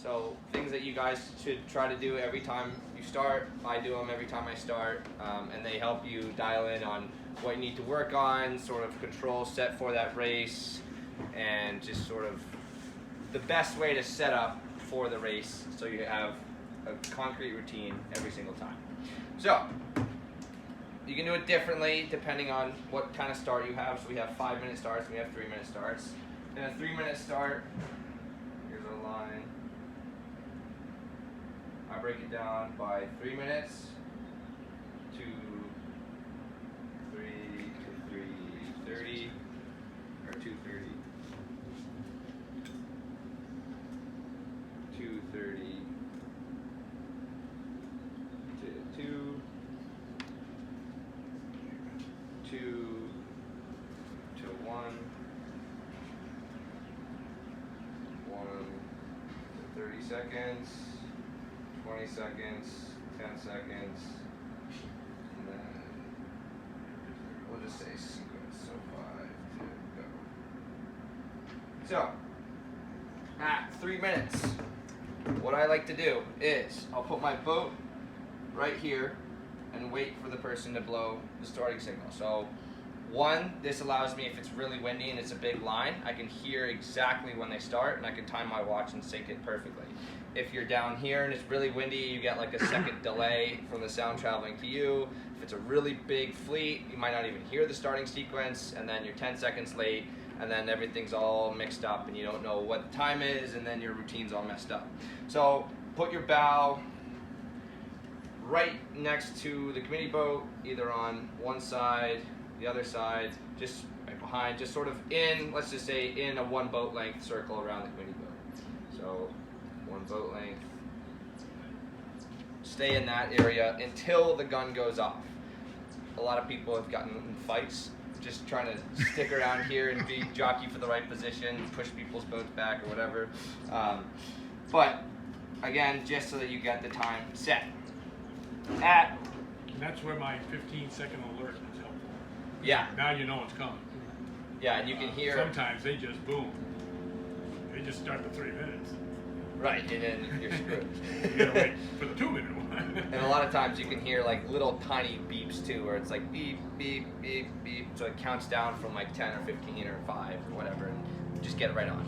So things that you guys should try to do every time you start. I do them every time I start, and they help you dial in on what you need to work on, sort of control set for that race, and just sort of the best way to set up for the race so you have a concrete routine every single time. So you can do it differently depending on what kind of start you have. So we have 5-minute starts, we have 3-minute starts. In a 3-minute start, here's our line. I break it down by 3 minutes, 2, 3 to 3:30, or 2:30, 2:30 to 2, 2 to 1, 1 to 30 seconds, 20 seconds, 10 seconds, and then we'll just say sequence, so 5 to go. So, at 3 minutes, what I like to do is I'll put my boat right here and wait for the person to blow the starting signal. So, one, this allows me, if it's really windy and it's a big line, I can hear exactly when they start and I can time my watch and sync it perfectly. If you're down here and it's really windy, you get like a second delay from the sound traveling to you. If it's a really big fleet, you might not even hear the starting sequence, and then you're 10 seconds late, and then everything's all mixed up and you don't know what the time is, and then your routine's all messed up. So put your bow right next to the committee boat, either on one side, the other side, just right behind, just sort of in, let's just say in a 1 boat length circle around the committee boat. So 1 boat length. Stay in that area until the gun goes off. A lot of people have gotten in fights just trying to stick around here and be jockey for the right position, push people's boats back or whatever. But again, just so that you get the time set. And that's where my 15-second alert is helpful. Yeah. Now you know it's coming. Yeah, and you can hear. Sometimes they just boom. They just start the 3 minutes. Right, and then you're screwed. You gotta wait for the 2-minute one. And a lot of times you can hear like little tiny beeps too, where it's like beep, beep, beep, beep. So it counts down from like 10 or 15 or 5 or whatever, and just get it right on.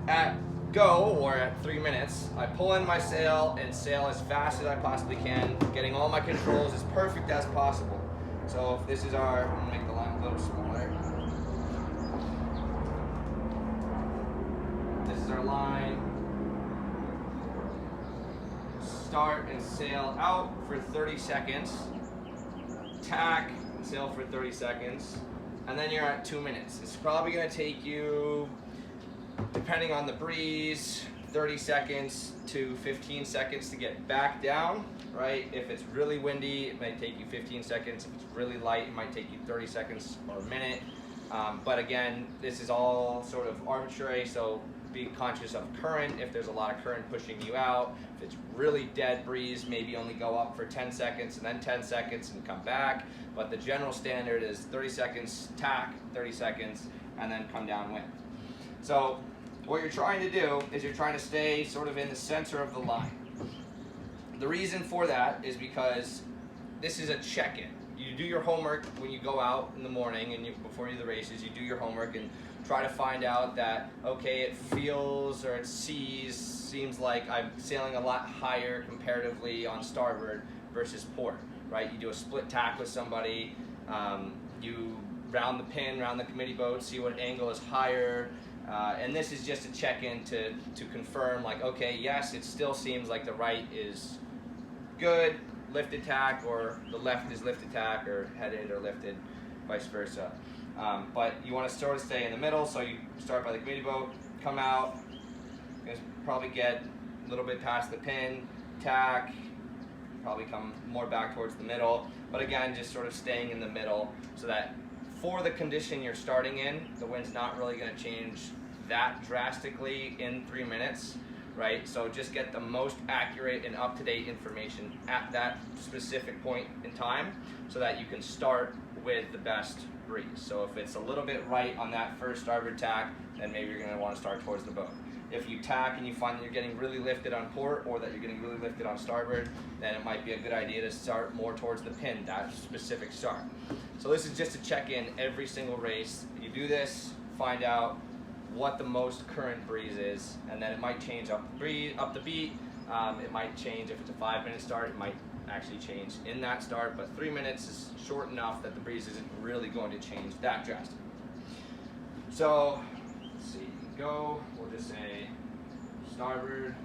At go, or at 3 minutes, I pull in my sail and sail as fast as I possibly can, getting all my controls as perfect as possible. So if this is our, I'm gonna make the line a little smaller. This is our line. Start and sail out for 30 seconds. Tack and sail for 30 seconds. And then you're at 2 minutes. It's probably gonna take you, depending on the breeze, 30 seconds to 15 seconds to get back down, right? If it's really windy, it might take you 15 seconds. If it's really light, it might take you 30 seconds or a minute. But again, this is all sort of arbitrary, so be conscious of current. If there's a lot of current pushing you out, if it's really dead breeze, maybe only go up for 10 seconds and then 10 seconds and come back. But the general standard is 30 seconds tack, 30 seconds, and then come downwind. So what you're trying to do is you're trying to stay sort of in the center of the line. The reason for that is because this is a check-in. You do your homework when you go out in the morning and before you do the races, you do your homework and try to find out that, okay, it feels or it seems like I'm sailing a lot higher comparatively on starboard versus port, right? You do a split tack with somebody, you round the pin, round the committee boat, see what angle is higher, and this is just a check-in to confirm, like, okay, yes, it still seems like the right is good, lifted tack, or the left is lifted tack, or headed or lifted, vice versa. But you want to sort of stay in the middle, so you start by the committee boat, come out, you're gonna probably get a little bit past the pin, tack, probably come more back towards the middle, but again, just sort of staying in the middle so that for the condition you're starting in, the wind's not really going to change that drastically in 3 minutes, right? So just get the most accurate and up-to-date information at that specific point in time so that you can start with the best breeze. So if it's a little bit right on that first starboard tack, then maybe you're going to want to start towards the boat. If you tack and you find that you're getting really lifted on port or that you're getting really lifted on starboard, then it might be a good idea to start more towards the pin, that specific start. So this is just to check in every single race. You do this, find out what the most current breeze is, and then it might change up the beat. It might change if it's a 5-minute start, it might actually change in that start, but 3 minutes is short enough that the breeze isn't really going to change that drastically. So, let's see, go, we'll just say starboard,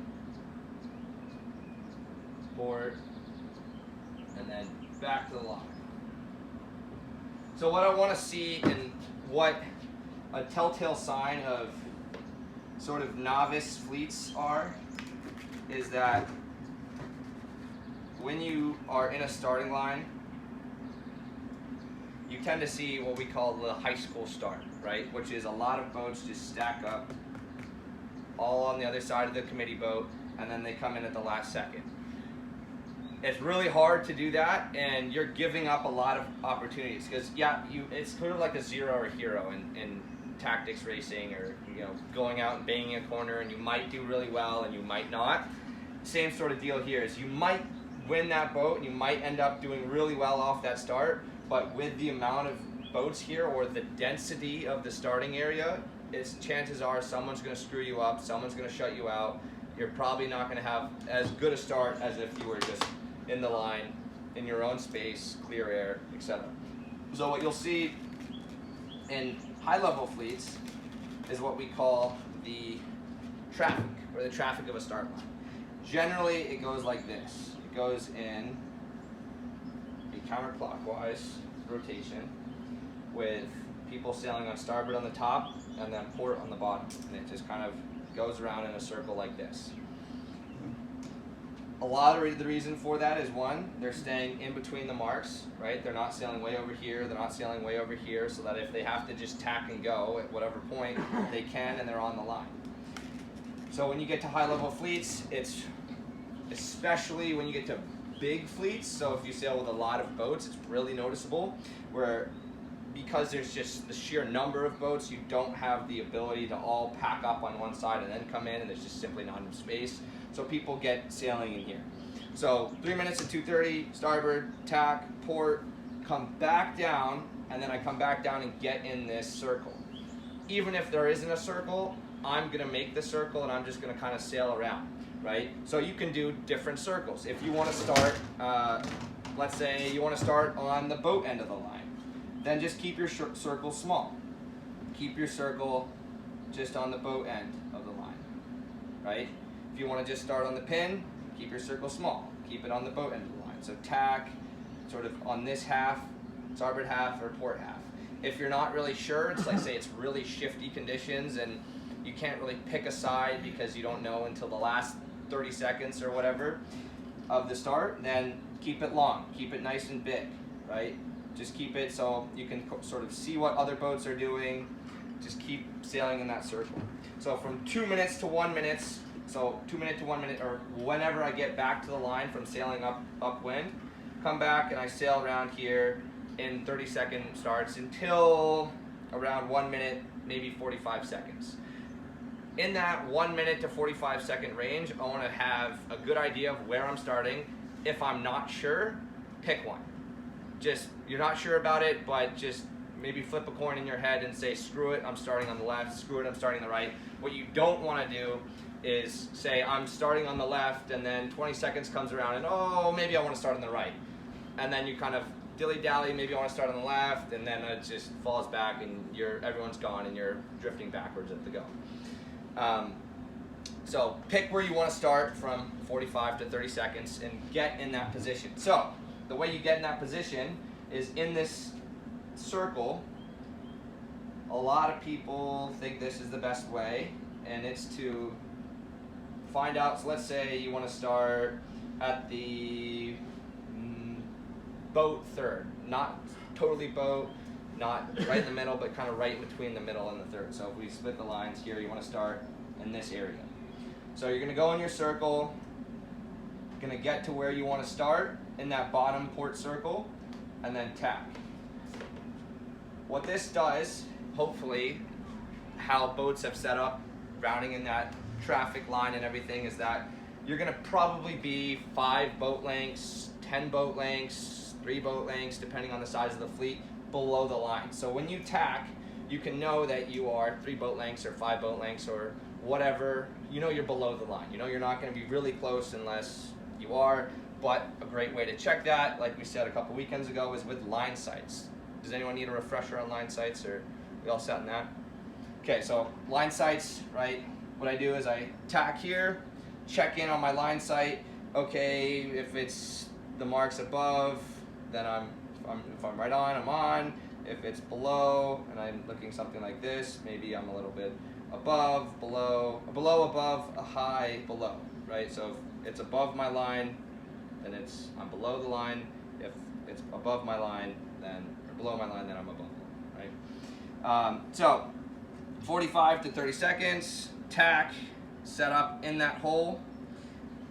port, and then back to the line. So what I want to see and what a telltale sign of sort of novice fleets are is that when you are in a starting line, you tend to see what we call the high school start, right? Which is a lot of boats just stack up all on the other side of the committee boat, and then they come in at the last second. It's really hard to do that, and you're giving up a lot of opportunities because it's sort of like a zero or hero in tactics racing, or going out and banging a corner, and you might do really well and you might not. Same sort of deal here is you might win that boat and you might end up doing really well off that start, but with the amount of boats here or the density of the starting area, chances are someone's going to screw you up, someone's going to shut you out. You're probably not going to have as good a start as if you were just in the line, in your own space, clear air, etc. So what you'll see in high-level fleets is what we call the traffic, or the traffic of a start line. Generally, it goes like this. It goes in a counterclockwise rotation with people sailing on starboard on the top and then port on the bottom. And it just kind of goes around in a circle like this. A lot of the reason for that is, one, they're staying in between the marks, right? They're not sailing way over here, they're not sailing way over here, so that if they have to just tack and go at whatever point, they can and they're on the line. So when you get to high-level fleets, it's especially when you get to big fleets, so if you sail with a lot of boats, it's really noticeable, where because there's just the sheer number of boats, you don't have the ability to all pack up on one side and then come in, and there's just simply not enough space. So people get sailing in here. So 3 minutes at 2:30, starboard, tack, port, come back down, and then I come back down and get in this circle. Even if there isn't a circle, I'm gonna make the circle and I'm just gonna kind of sail around, right? So you can do different circles. If you wanna start, let's say you wanna start on the boat end of the line, then just keep your circle small. Keep your circle just on the boat end of the line, right? If you want to just start on the pin, keep your circle small. Keep it on the boat end of the line. So tack sort of on this half, starboard half, or port half. If you're not really sure, it's like, say it's really shifty conditions and you can't really pick a side because you don't know until the last 30 seconds or whatever of the start, then keep it long. Keep it nice and big, right? Just keep it so you can sort of see what other boats are doing. Just keep sailing in that circle. So from 2 minutes to 1 minute, so 2 minute to 1 minute, or whenever I get back to the line from sailing upwind, come back and I sail around here in 30-second starts until around 1 minute, maybe 45 seconds. In that 1 minute to 45-second range, I want to have a good idea of where I'm starting. If I'm not sure, pick one. Just, you're not sure about it, but just maybe flip a coin in your head and say, screw it, I'm starting on the left, screw it, I'm starting on the right. What you don't want to do is say, I'm starting on the left, and then 20 seconds comes around and, oh, maybe I want to start on the right. And then you kind of dilly-dally, maybe I want to start on the left, and then it just falls back and everyone's gone and you're drifting backwards at the go. So pick where you want to start from 45 to 30 seconds and get in that position. So the way you get in that position is in this circle. A lot of people think this is the best way, and it's to find out, so let's say you want to start at the boat third, not totally boat, not right in the middle, but kind of right in between the middle and the third. So if we split the lines here, you want to start in this area. So you're going to go in your circle, going to get to where you want to start in that bottom port circle, and then tack. What this does, hopefully, how boats have set up rounding in that traffic line and everything is that you're gonna probably be 5 boat lengths, 10 boat lengths, 3 boat lengths, depending on the size of the fleet, below the line. So when you tack, you can know that you are 3 boat lengths or 5 boat lengths or whatever. You know you're below the line. You know you're not gonna be really close unless you are, but a great way to check that, like we said a couple weekends ago, is with line sights. Does anyone need a refresher on line sights, or we all set in that? Okay, so line sights, right? What I do is I tack here, check in on my line sight. Okay, if it's the marks above, then if I'm right on, I'm on. If it's below, and I'm looking something like this, maybe I'm a little bit above, below, above, a high, below, right? So if it's above my line, then I'm below the line. If it's above my line, or below my line, then I'm above the line, right? So 45 to 30 seconds, tack, set up in that hole.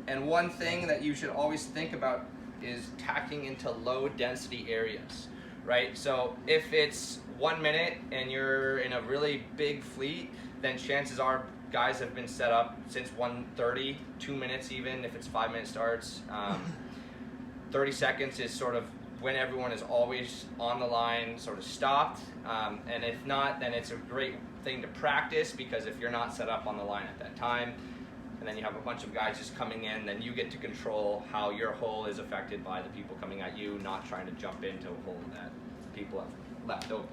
And one thing that you should always think about is tacking into low density areas, right? So if it's 1 minute and you're in a really big fleet, then chances are guys have been set up since 1:30, 2 minutes even, if it's 5-minute starts. 30 seconds is sort of when everyone is always on the line, sort of stopped. And if not, then it's a great thing to practice, because if you're not set up on the line at that time, and then you have a bunch of guys just coming in, then you get to control how your hole is affected by the people coming at you, not trying to jump into a hole that people have left open.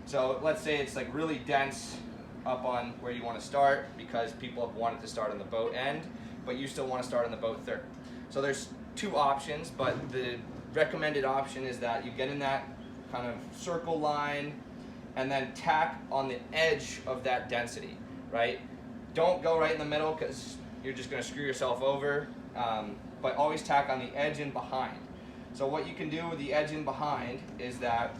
So let's say it's like really dense up on where you want to start, because people have wanted to start on the boat end, but you still want to start on the boat third. So there's 2 options, but the recommended option is that you get in that kind of circle line and then tack on the edge of that density, right? Don't go right in the middle, because you're just going to screw yourself over, but always tack on the edge and behind. So what you can do with the edge and behind is that,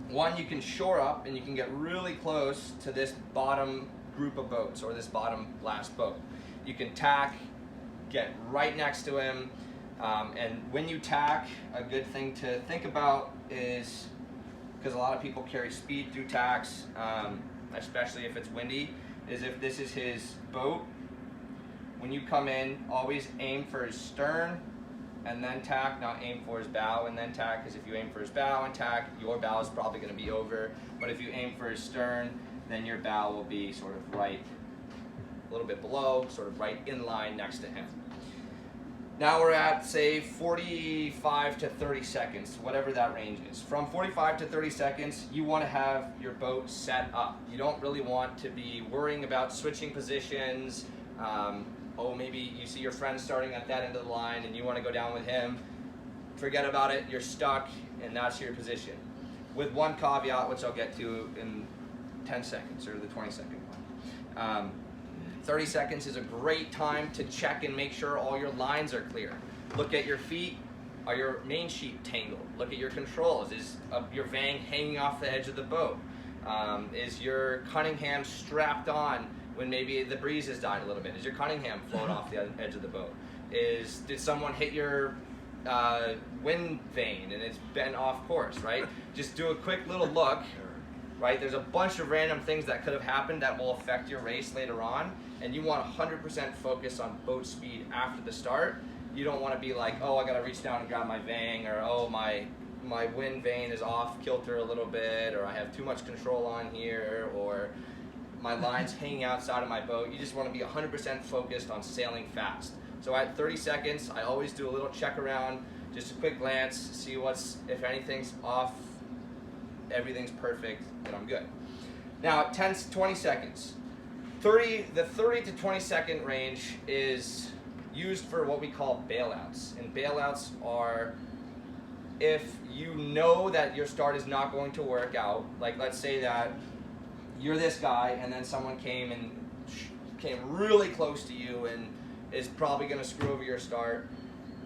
one, you can shore up and you can get really close to this bottom group of boats, or this bottom last boat. You can tack, get right next to him, and when you tack, a good thing to think about is, because a lot of people carry speed through tacks, especially if it's windy, is if this is his boat, when you come in, always aim for his stern and then tack, not aim for his bow and then tack, because if you aim for his bow and tack, your bow is probably going to be over. But if you aim for his stern, then your bow will be sort of right, a little bit below, sort of right in line next to him. Now we're at, say, 45 to 30 seconds, whatever that range is. From 45 to 30 seconds, you want to have your boat set up. You don't really want to be worrying about switching positions. Oh, maybe you see your friend starting at that end of the line and you want to go down with him. Forget about it, you're stuck, and that's your position. With one caveat, which I'll get to in 10 seconds, or the 20-second one. 30 seconds is a great time to check and make sure all your lines are clear. Look at your feet. Are your main sheet tangled? Look at your controls. Is your vang hanging off the edge of the boat? Is your Cunningham strapped on when maybe the breeze has died a little bit? Is your Cunningham float off the edge of the boat? Did someone hit your wind vane and it's bent off course, right? Just do a quick little look, right? There's a bunch of random things that could have happened that will affect your race later on, and you want 100% focus on boat speed after the start. You don't want to be like, oh, I gotta reach down and grab my vang, or oh, my wind vane is off kilter a little bit, or I have too much control on here, or my line's hanging outside of my boat. You just want to be 100% focused on sailing fast. So at 30 seconds, I always do a little check around, just a quick glance, see if anything's off, everything's perfect, and I'm good. Now at 10 to 20 seconds, the 30 to 20 second range is used for what we call bailouts. And bailouts are if you know that your start is not going to work out. Like, let's say that you're this guy and then someone came really close to you and is probably going to screw over your start,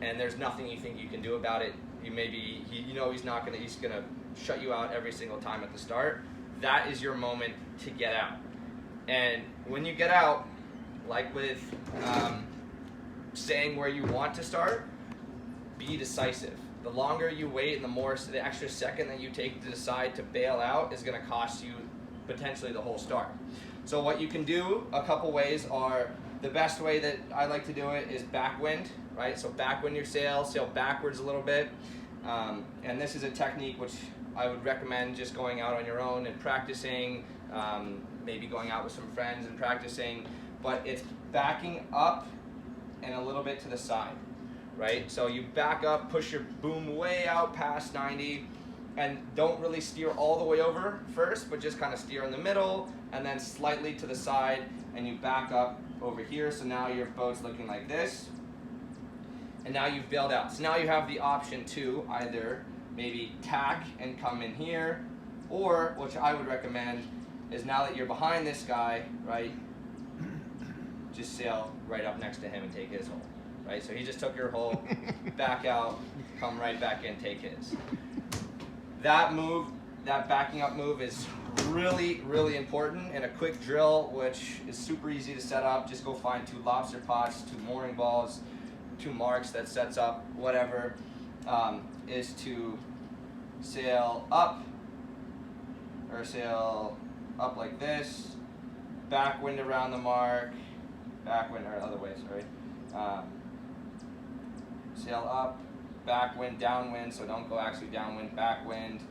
and there's nothing you think you can do about it. You know he's going to shut you out every single time at the start. That is your moment to get out. And when you get out, like with saying where you want to start, be decisive. The longer you wait and the extra second that you take to decide to bail out is going to cost you potentially the whole start. So what you can do, a couple ways are, The best way that I like to do it is backwind, right? So backwind your sail backwards a little bit. And this is a technique which I would recommend just going out on your own and practicing, maybe going out with some friends and practicing, but it's backing up and a little bit to the side, right? So you back up, push your boom way out past 90, and don't really steer all the way over first, but just kind of steer in the middle and then slightly to the side, and you back up over here. So now your boat's looking like this, and now you've bailed out. So now you have the option to either maybe tack and come in here, or, which I would recommend, is now that you're behind this guy, right, just sail right up next to him and take his hole, right? So he just took your hole, back out, come right back in, take his. That move, that backing up move is really, really important. And a quick drill, which is super easy to set up, just go find 2 lobster pots, 2 mooring balls, 2 marks that sets up, whatever, is to sail up, or sail up like this, backwind around the mark, backwind, or other way, sorry. Sail up, backwind, downwind, so don't go actually downwind, backwind,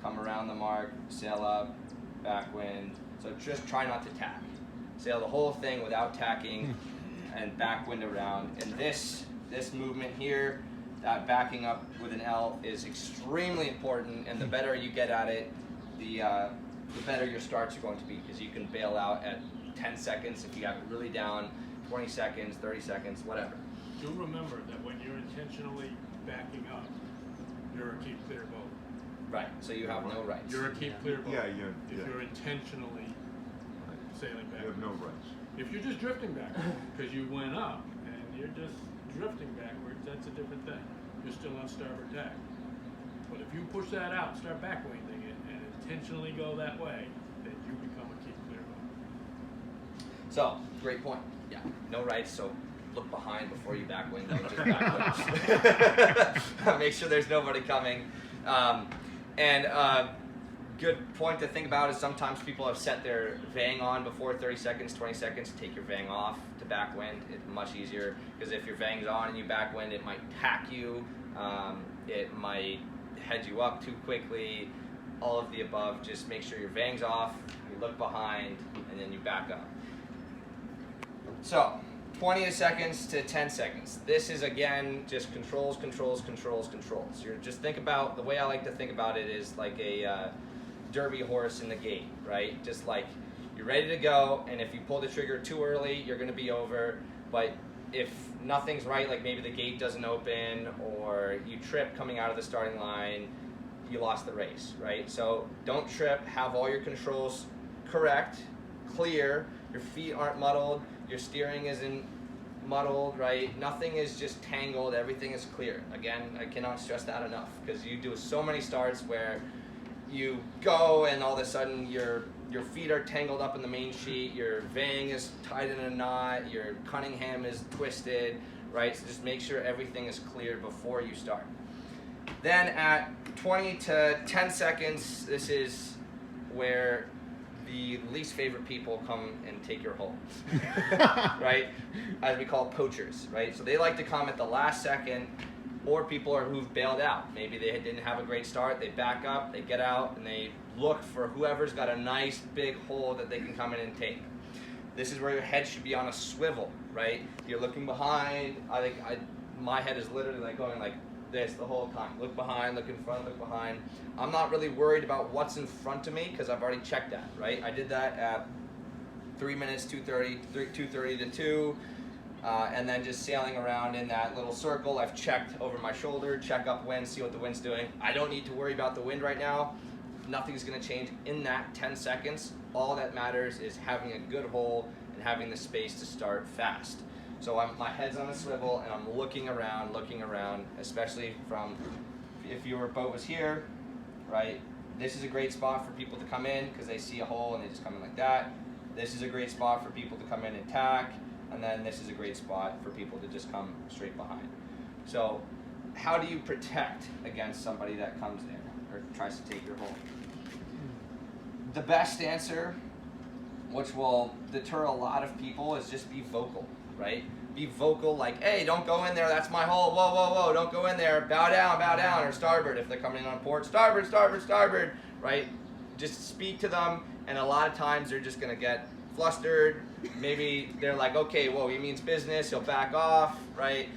come around the mark, sail up, backwind. So just try not to tack. Sail the whole thing without tacking and backwind around. And this movement here, that backing up with an L, is extremely important, and the better you get at it, the better your starts are going to be, because you can bail out at 10 seconds if you have it really down, 20 seconds, 30 seconds, whatever. Do remember that when you're intentionally backing up, you're a keep clear boat. Right, so you have no rights. You're a keep clear boat. Yeah. If you're intentionally sailing back. You have no rights. If you're just drifting backwards because you went up and you're just drifting backwards, that's a different thing. You're still on starboard tack. But if you push that out, start backwinding it, and intentionally go that way, then you become a keep clear boat. So, great point. Yeah, no rights, so look behind before you backwind, don't just backwind. Make sure there's nobody coming. Good point to think about is sometimes people have set their vang on before 30 seconds, 20 seconds. Take your vang off to backwind. It's much easier, because if your vang's on and you backwind, it might pack you. It might head you up too quickly. All of the above. Just make sure your vang's off, you look behind, and then you back up. So, 20 seconds to 10 seconds. This is, again, just controls, controls, controls, controls. You're just think about, the way I like to think about it is like a derby horse in the gate, right? Just like you're ready to go, and if you pull the trigger too early, you're going to be over. But if nothing's right, like maybe the gate doesn't open or you trip coming out of the starting line, you lost the race, right? So don't trip, have all your controls correct, clear, your feet aren't muddled, your steering isn't muddled, right? Nothing is just tangled, everything is clear. Again, I cannot stress that enough, because you do so many starts where you go and all of a sudden your feet are tangled up in the main sheet, your vang is tied in a knot, your Cunningham is twisted, right? So just make sure everything is clear before you start. Then at 20 to 10 seconds, this is where the least favorite people come and take your hole, right? As we call poachers, right? So they like to come at the last second, or people who've bailed out. Maybe they didn't have a great start, they back up, they get out, and they look for whoever's got a nice big hole that they can come in and take. This is where your head should be on a swivel, right? You're looking behind. My head is literally like going like this the whole time. Look behind, look in front, look behind. I'm not really worried about what's in front of me, because I've already checked that, right? I did that at 3 minutes, 2:30 to 2. And then just sailing around in that little circle. I've checked over my shoulder, check upwind, see what the wind's doing. I don't need to worry about the wind right now. Nothing's going to change in that 10 seconds. All that matters is having a good hole and having the space to start fast. So my head's on a swivel and I'm looking around, especially from, if your boat was here, right? This is a great spot for people to come in because they see a hole and they just come in like that. This is a great spot for people to come in and tack. And then this is a great spot for people to just come straight behind. So how do you protect against somebody that comes there or tries to take your hole? The best answer, which will deter a lot of people, is just be vocal, right? Be vocal, like, hey, don't go in there, that's my hole, whoa, whoa, whoa, don't go in there, bow down, or starboard if they're coming in on port, starboard, starboard, starboard, right? Just speak to them, and a lot of times they're just gonna get flustered. Maybe they're like, okay, whoa, he means business, he'll back off, right?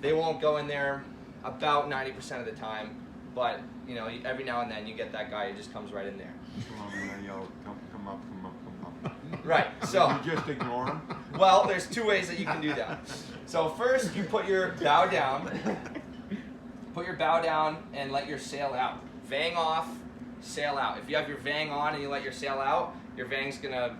They won't go in there about 90% of the time, but you know, every now and then you get that guy who just comes right in there. Come up. Right, so You just ignore him? well, there's two ways that you can do that. So first, you put your bow down. Put your bow down and let your sail out. Vang off, sail out. If you have your vang on and you let your sail out, your vang's gonna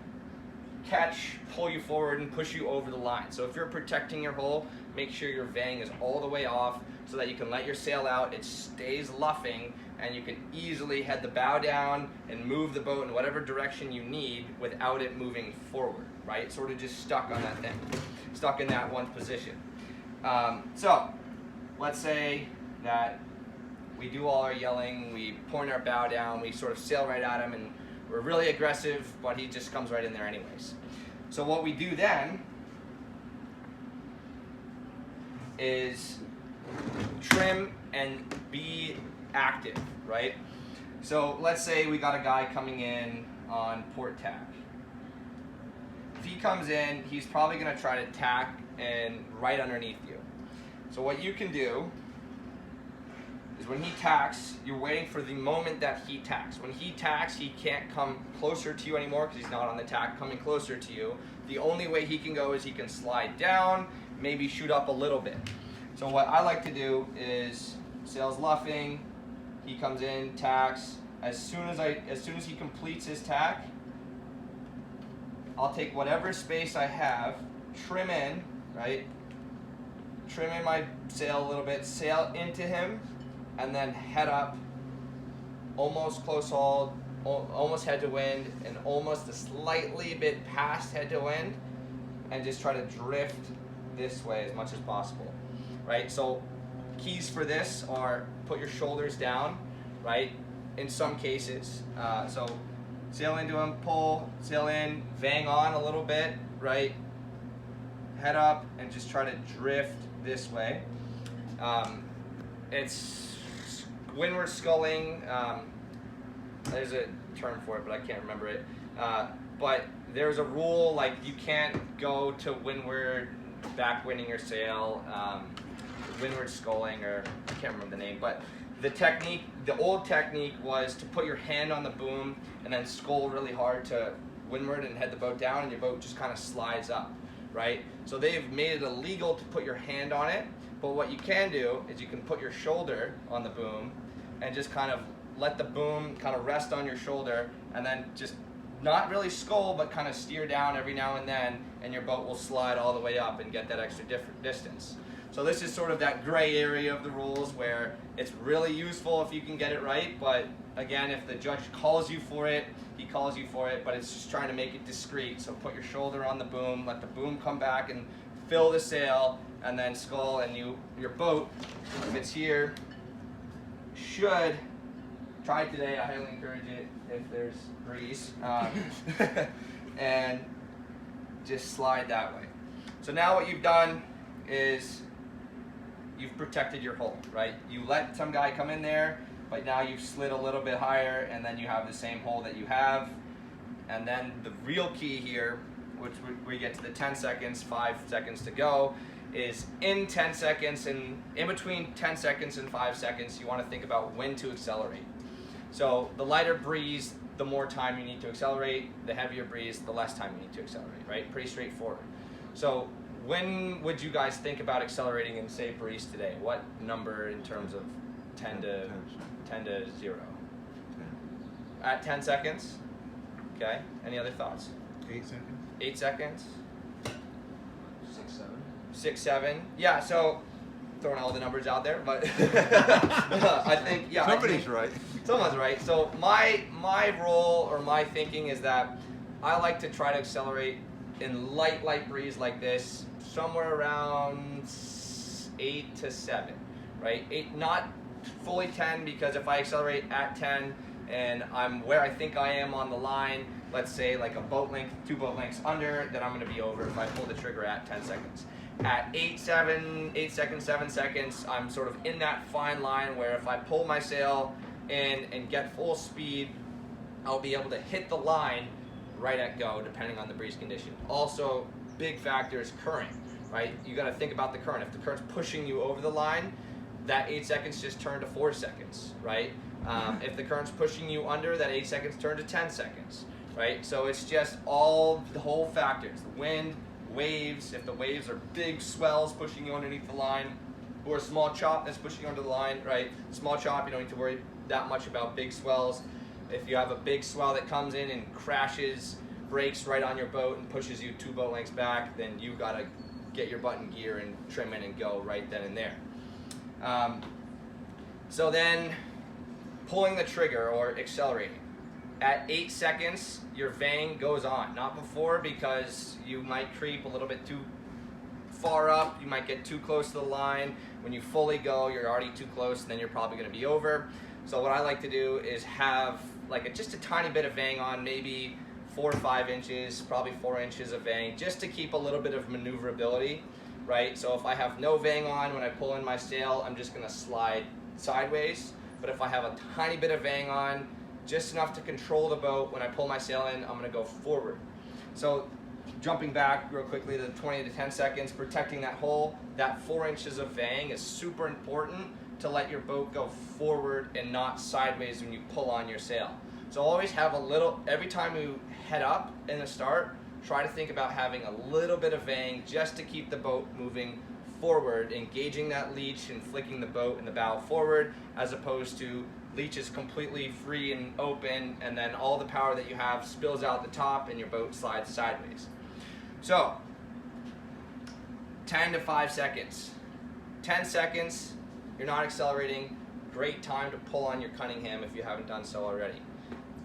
catch, pull you forward, and push you over the line. So if you're protecting your hull, make sure your vang is all the way off so that you can let your sail out, it stays luffing, and you can easily head the bow down and move the boat in whatever direction you need without it moving forward, right? Sort of just stuck on that thing, stuck in that one position. So let's say that we do all our yelling, we point our bow down, we sort of sail right at him, and we're really aggressive, but he just comes right in there anyways. So what we do then is trim and be active, right? So let's say we got a guy coming in on port tack. If he comes in, he's probably gonna try to tack and right underneath you. So what you can do is when he tacks, you're waiting for the moment that he tacks. When he tacks, he can't come closer to you anymore because he's not on the tack coming closer to you. The only way he can go is he can slide down, maybe shoot up a little bit. So what I like to do is sails luffing, he comes in, tacks. As soon as he completes his tack, I'll take whatever space I have, trim in, right? Trim in my sail a little bit, sail into him, and then head up, almost close hauled, almost head to wind, and almost a slightly bit past head to wind, and just try to drift this way as much as possible, right? So keys for this are put your shoulders down, right? In some cases, so sail into him, pull, sail in, vang on a little bit, right? Head up and just try to drift this way. It's windward sculling. There's a term for it, but I can't remember it. But there's a rule, like you can't go to windward, backwinding your sail, windward sculling, or I can't remember the name, but the technique, the old technique was to put your hand on the boom and then scull really hard to windward and head the boat down, and your boat just kind of slides up, right? So they've made it illegal to put your hand on it, but what you can do is you can put your shoulder on the boom and just kind of let the boom kind of rest on your shoulder, and then just not really scull, but kind of steer down every now and then, and your boat will slide all the way up and get that extra distance. So this is sort of that gray area of the rules where it's really useful if you can get it right, but again, if the judge calls you for it, he calls you for it, but it's just trying to make it discreet. So put your shoulder on the boom, let the boom come back and fill the sail, and then scull, and your boat, if it's here, should, try it today, I highly encourage it if there's breeze, and just slide that way. So now what you've done is you've protected your hull, right? You let some guy come in there, but now you've slid a little bit higher, and then you have the same hole that you have. And then the real key here, which we get to the 10 seconds, 5 seconds to go, is in 10 seconds, and in between 10 seconds and 5 seconds, you want to think about when to accelerate. So the lighter breeze, the more time you need to accelerate. The heavier breeze, the less time you need to accelerate, right? Pretty straightforward. So when would you guys think about accelerating in, say, breeze today? What number in terms of 10 to 0? 10. At 10 seconds? Okay. Any other thoughts? 8 seconds. 8 seconds? 6, 7. 6, 7. Yeah, so throwing all the numbers out there, but I think, yeah. Somebody's right. Someone's right. So my role or my thinking is that I like to try to accelerate in light breeze like this, somewhere around 8 to 7, right? 8, not fully 10, because if I accelerate at 10 and I'm where I think I am on the line, let's say like a boat length, 2 boat lengths under, then I'm going to be over if I pull the trigger at 10 seconds. At 8 seconds, 7 seconds, I'm sort of in that fine line where if I pull my sail in and get full speed, I'll be able to hit the line right at go, depending on the breeze condition. Also, big factor is current, right? You got to think about the current. If the current's pushing you over the line, that 8 seconds just turned to 4 seconds, right? If the current's pushing you under, that 8 seconds turned to 10 seconds, right? So it's just all the whole factors: the wind, waves. If the waves are big swells pushing you underneath the line, or a small chop that's pushing you under the line, right? Small chop, you don't need to worry that much about big swells. If you have a big swell that comes in and crashes, breaks right on your boat and pushes you 2 boat lengths back, then you gotta get your butt in gear and trim in and go right then and there. So then, pulling the trigger or accelerating. At 8 seconds, your vang goes on. Not before, because you might creep a little bit too far up, you might get too close to the line. When you fully go, you're already too close, and then you're probably gonna be over. So what I like to do is have like just a tiny bit of vang on, maybe 4 or 5 inches, probably 4 inches of vang, just to keep a little bit of maneuverability, right? So if I have no vang on, when I pull in my sail, I'm just gonna slide sideways. But if I have a tiny bit of vang on, just enough to control the boat, when I pull my sail in, I'm gonna go forward. So jumping back real quickly to 20 to 10 seconds, protecting that hole, that 4 inches of vang is super important to let your boat go forward and not sideways when you pull on your sail. So always have a little, every time you head up in the start, try to think about having a little bit of vang just to keep the boat moving forward, engaging that leech and flicking the boat and the bow forward, as opposed to leech is completely free and open, and then all the power that you have spills out the top and your boat slides sideways. So 10 to 5 seconds. 10 seconds, you're not accelerating, great time to pull on your Cunningham if you haven't done so already.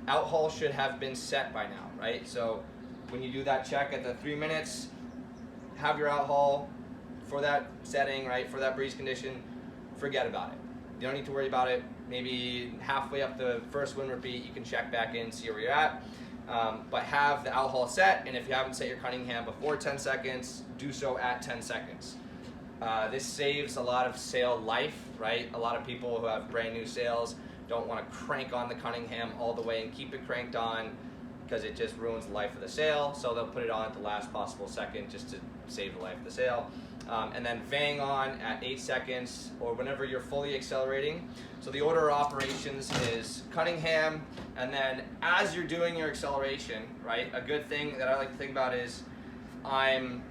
Outhaul should have been set by now, right? So when you do that check at the 3 minutes, have your outhaul for that setting, right, for that breeze condition, forget about it. You don't need to worry about it. Maybe halfway up the first wind repeat, you can check back in, see where you're at. But have the outhaul set, and if you haven't set your Cunningham before 10 seconds, do so at 10 seconds. This saves a lot of sail life, right? A lot of people who have brand new sails don't want to crank on the Cunningham all the way and keep it cranked on, because it just ruins the life of the sail. So they'll put it on at the last possible second just to save the life of the sail. And then vang on at 8 seconds or whenever you're fully accelerating. So the order of operations is Cunningham, and then as you're doing your acceleration, right, a good thing that I like to think about is I'm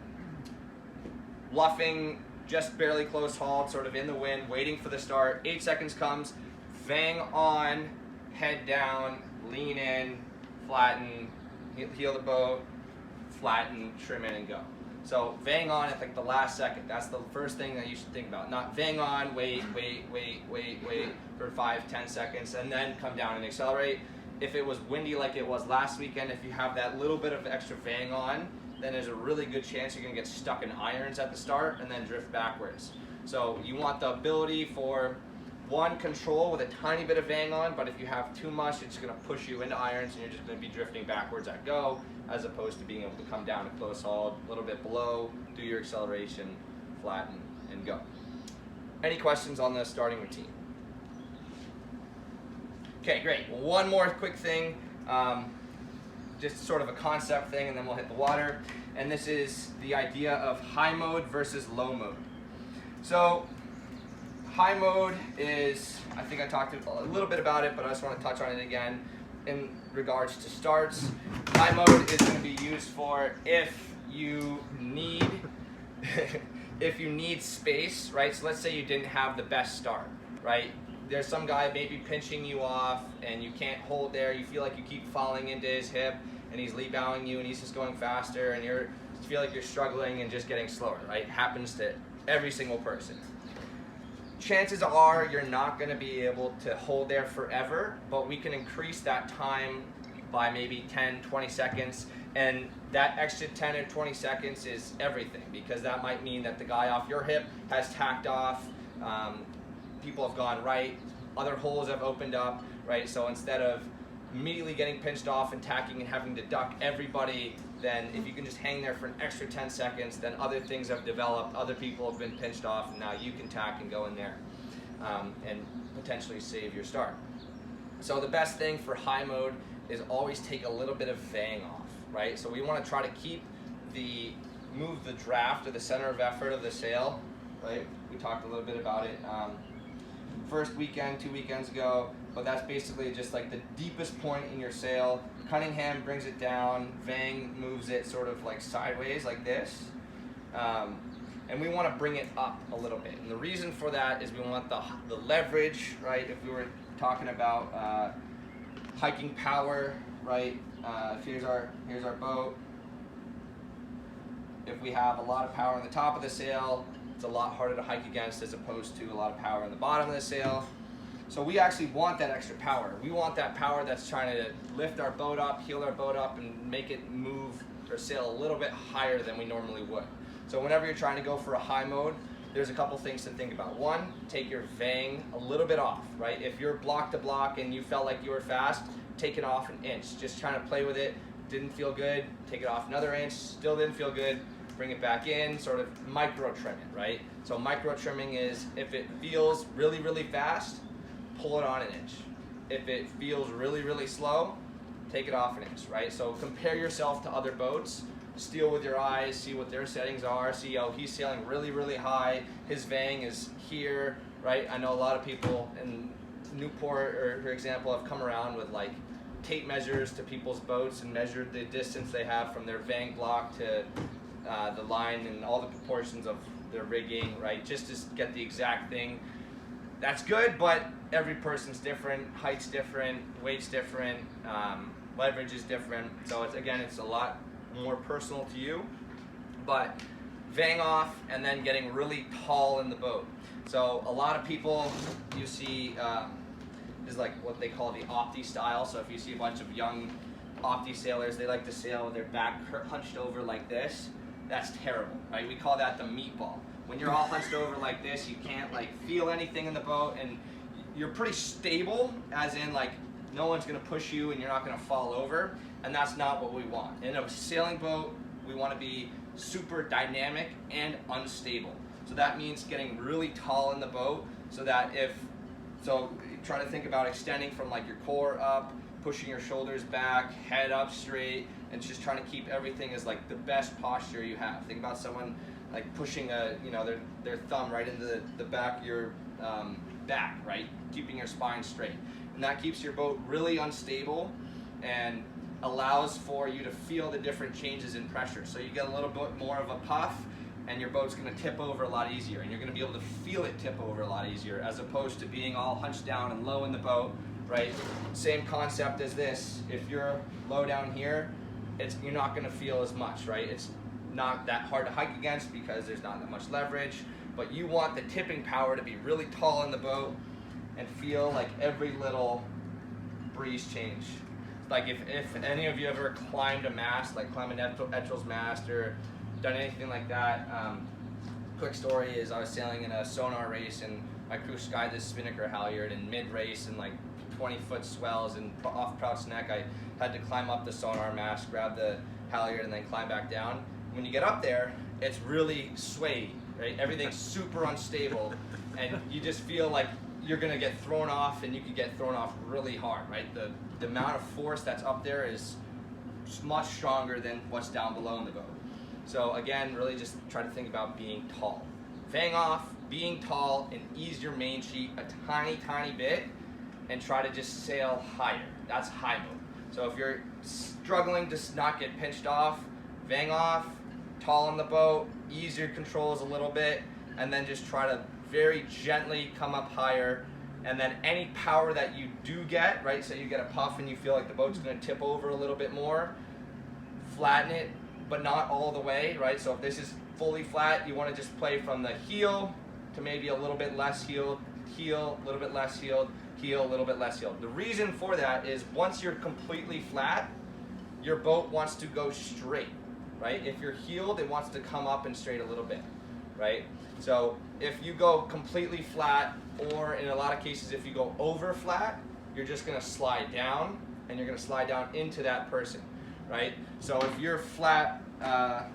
luffing, just barely close hauled, sort of in the wind, waiting for the start. 8 seconds comes, vang on, head down, lean in, flatten, heel the boat, flatten, trim in, and go. So vang on at like the last second. That's the first thing that you should think about. Not vang on, wait for 5-10 seconds, and then come down and accelerate. If it was windy like it was last weekend, if you have that little bit of extra vang on, then there's a really good chance you're gonna get stuck in irons at the start and then drift backwards. So you want the ability for one, control with a tiny bit of vang on, but if you have too much, it's gonna push you into irons and you're just gonna be drifting backwards at go, as opposed to being able to come down to close haul, a little bit below, do your acceleration, flatten, and go. Any questions on the starting routine? Okay, great. One more quick thing, just sort of a concept thing, and then we'll hit the water. And this is the idea of high mode versus low mode. So high mode is, I think I talked a little bit about it, but I just want to touch on it again in regards to starts. High mode is going to be used for if you need if you need space, right? So let's say you didn't have the best start, right? There's some guy maybe pinching you off and you can't hold there. You feel like you keep falling into his hip and he's lead bowing you and he's just going faster and you feel like you're struggling and just getting slower, right? Happens to every single person. Chances are you're not going to be able to hold there forever, but we can increase that time by maybe 10, 20 seconds, and that extra 10 or 20 seconds is everything, because that might mean that the guy off your hip has tacked off, people have gone right, other holes have opened up, right? So instead of immediately getting pinched off and tacking and having to duck everybody, then if you can just hang there for an extra 10 seconds, then other things have developed, other people have been pinched off, and now you can tack and go in there and potentially save your start. So the best thing for high mode is always take a little bit of vang off, right? So we want to try to keep move the draft or the center of effort of the sail, right? We talked a little bit about it first weekend, 2 weekends ago, but that's basically just like the deepest point in your sail. Cunningham brings it down, Vang moves it sort of like sideways like this. And we want to bring it up a little bit. And the reason for that is we want the leverage, right? If we were talking about hiking power, right? Here's our boat. If we have a lot of power on the top of the sail, it's a lot harder to hike against as opposed to a lot of power on the bottom of the sail. So we actually want that extra power. We want that power that's trying to lift our boat up, heel our boat up, and make it move or sail a little bit higher than we normally would. So whenever you're trying to go for a high mode, there's a couple things to think about. One, take your vang a little bit off, right? If you're block to block and you felt like you were fast, take it off an inch. Just trying to play with it, didn't feel good, take it off another inch, still didn't feel good, bring it back in, sort of micro trim it, right? So micro trimming is if it feels really, really fast, pull it on an inch. If it feels really, really slow, take it off an inch, right? So compare yourself to other boats, steal with your eyes, see what their settings are, see, oh, he's sailing really, really high, his vang is here, right? I know a lot of people in Newport, or for example, have come around with like tape measures to people's boats and measured the distance they have from their vang block to the line and all the proportions of their rigging, right? Just to get the exact thing. That's good, but every person's different, height's different, weight's different, leverage is different. So it's a lot more personal to you. But vang off and then getting really tall in the boat. So a lot of people you see is like what they call the opti style. So if you see a bunch of young opti sailors, they like to sail with their back hunched over like this. That's terrible, right? We call that the meatball. When you're all hunched over like this, you can't like feel anything in the boat, and you're pretty stable, as in like no one's gonna push you and you're not gonna fall over, and that's not what we want. In a sailing boat, we wanna be super dynamic and unstable. So that means getting really tall in the boat so that try to think about extending from like your core up, pushing your shoulders back, head up straight, and just trying to keep everything as like the best posture you have. Think about someone like pushing their thumb right into the back of your back, right? Keeping your spine straight. And that keeps your boat really unstable and allows for you to feel the different changes in pressure. So you get a little bit more of a puff and your boat's gonna tip over a lot easier, and you're gonna be able to feel it tip over a lot easier as opposed to being all hunched down and low in the boat, right? Same concept as this. If you're low down here, you're not gonna feel as much, right? It's not that hard to hike against because there's not that much leverage, but you want the tipping power to be really tall in the boat and feel like every little breeze change. Like if any of you ever climbed a mast, like climbed an Etchells mast or done anything like that, quick story is I was sailing in a sonar race and my crew skied this spinnaker halyard in mid-race and like 20-foot swells, and off Prout's Neck I had to climb up the sonar mast, grab the halyard, and then climb back down. When you get up there, it's really swayy, right? Everything's super unstable, and you just feel like you're gonna get thrown off, and you could get thrown off really hard, right? The amount of force that's up there is much stronger than what's down below in the boat. So again, really just try to think about being tall. Vang off, being tall, and ease your main sheet a tiny, tiny bit, and try to just sail higher. That's high mode. So if you're struggling to not get pinched off, vang off, tall on the boat, ease your controls a little bit, and then just try to very gently come up higher. And then any power that you do get, right, so you get a puff and you feel like the boat's gonna tip over a little bit more, flatten it, but not all the way, right? So if this is fully flat, you wanna just play from the heel to maybe a little bit less heeled, heel, a little bit less heeled, heel, a little bit less heeled. The reason for that is once you're completely flat, your boat wants to go straight, right? If you're heeled, it wants to come up and straight a little bit, right? So if you go completely flat, or in a lot of cases, if you go over flat, you're just gonna slide down and you're gonna slide down into that person, right? So if you're flat, and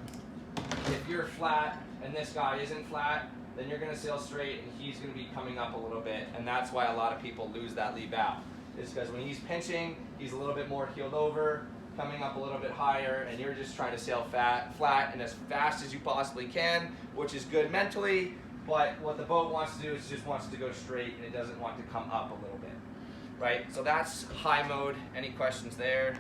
this guy isn't flat, then you're gonna sail straight and he's gonna be coming up a little bit, and that's why a lot of people lose that lead bow. Is because when he's pinching, he's a little bit more heeled over, coming up a little bit higher, and you're just trying to sail flat and as fast as you possibly can, which is good mentally, but what the boat wants to do is just wants to go straight and it doesn't want to come up a little bit, right? So that's high mode. Any questions there?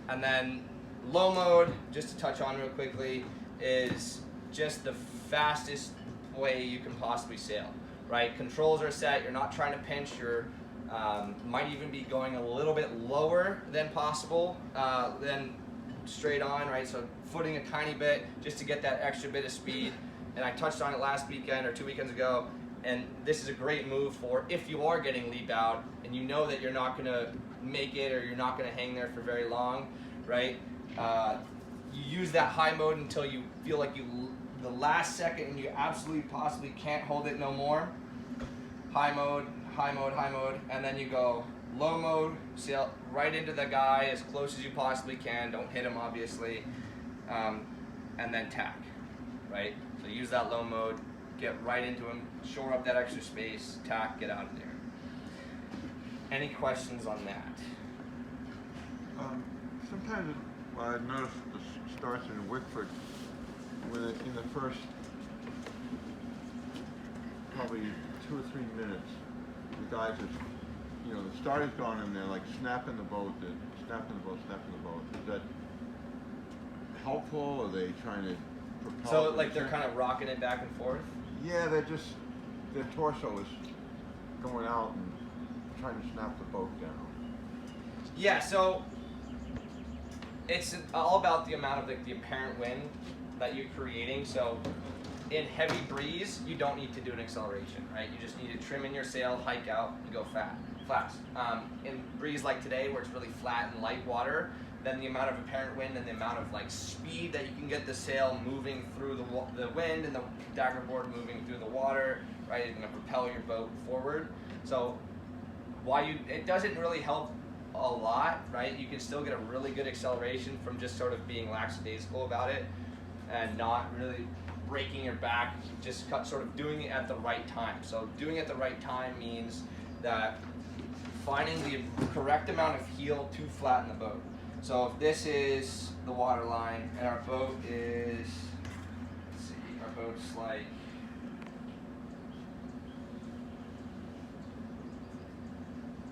And then low mode, just to touch on real quickly, is just the fastest way you can possibly sail, right? Controls are set, you're not trying to pinch, you're might even be going a little bit lower than possible, than straight on, right? So footing a tiny bit just to get that extra bit of speed. And I touched on it last weekend or 2 weekends ago, and this is a great move for if you are getting lead bowed and you know that you're not gonna make it or you're not gonna hang there for very long, right? You use that high mode until you feel like the last second and you absolutely possibly can't hold it no more. High mode, high mode, high mode, and then you go low mode, sail right into the guy as close as you possibly can, don't hit him obviously, and then tack, right? So use that low mode, get right into him, shore up that extra space, tack, get out of there. Any questions on that? Sometimes I notice the starts in Wickford, when in the first probably 2 or 3 minutes, the guys are, you know, the starter's gone in there, like snapping the boat, snapping the boat. Is that helpful? Or are they trying to propel? So like they're kind of rocking it back and forth? Yeah, they're just, their torso is going out and trying to snap the boat down. Yeah, so it's all about the amount of the apparent wind that you're creating. So in heavy breeze, you don't need to do an acceleration, right? You just need to trim in your sail, hike out, and go fast. In breeze like today, where it's really flat and light water, then the amount of apparent wind and the amount of like speed that you can get the sail moving through the wind and the dagger board moving through the water, right, is going to propel your boat forward. So it doesn't really help a lot, right? You can still get a really good acceleration from just sort of being lackadaisical about it and not really breaking your back, just sort of doing it at the right time. So doing it at the right time means that finding the correct amount of heel to flatten the boat. So if this is the water line and our boat is, let's see, our boat's like,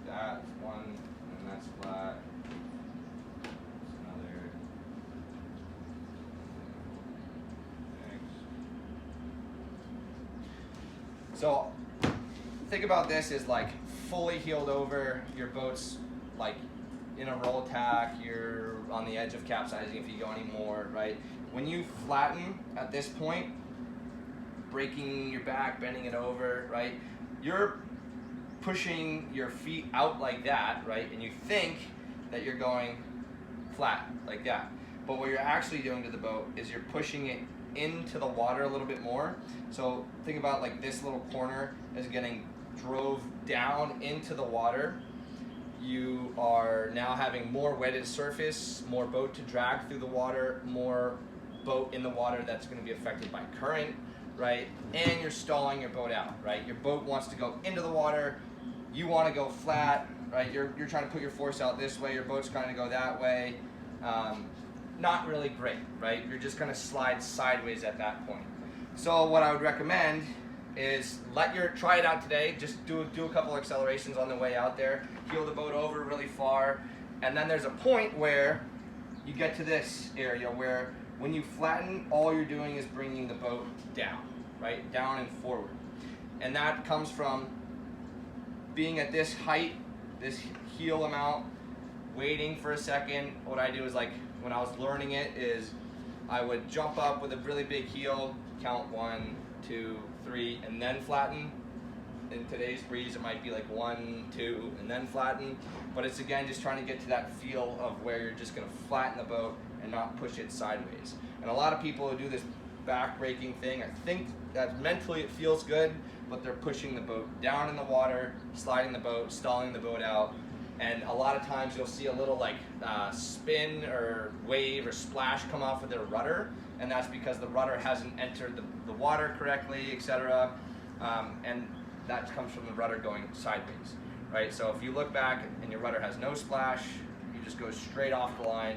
that's one, and that's flat. That's another. Thanks. So think about this as like fully heeled over, your boat's like in a roll attack, you're on the edge of capsizing if you go any more, right? When you flatten at this point, breaking your back, bending it over, right? You're pushing your feet out like that, right? And you think that you're going flat like that. But what you're actually doing to the boat is you're pushing it into the water a little bit more. So think about like this little corner is getting drove down into the water. You are now having more wetted surface, more boat to drag through the water, more boat in the water that's going to be affected by current, right? And you're stalling your boat out, right? Your boat wants to go into the water, you want to go flat, right? You're trying to put your force out this way, your boat's trying to go that way. Not really great, right? You're just going to slide sideways at that point. So what I would recommend is try it out today. Just do a couple accelerations on the way out there. Heel the boat over really far, and then there's a point where you get to this area where when you flatten, all you're doing is bringing the boat down, right? Down and forward. And that comes from being at this height, this heel amount, waiting for a second. What I do is like, when I was learning it is I would jump up with a really big heel, count 1, 2, 3, and then flatten. In today's breeze, it might be like 1, 2, and then flatten. But it's again just trying to get to that feel of where you're just going to flatten the boat and not push it sideways. And a lot of people who do this back breaking thing, I think that mentally it feels good, but they're pushing the boat down in the water, sliding the boat, stalling the boat out, And a lot of times you'll see a little like spin or wave or splash come off of their rudder, and that's because the rudder hasn't entered the water correctly, etc. And that comes from the rudder going sideways, right? So if you look back and your rudder has no splash, you just go straight off the line,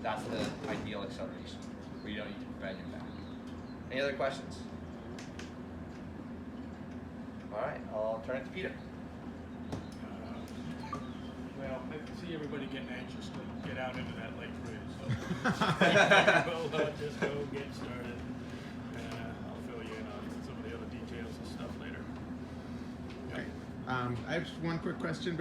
that's the ideal acceleration, where you don't need to bend your back. Any other questions? All right, I'll turn it to Peter. Well, I can see everybody getting anxious to get out into that lake bridge, so we'll just go get started. I'll fill you in on some of the other details and stuff later. Yep. Okay. I have just one quick question.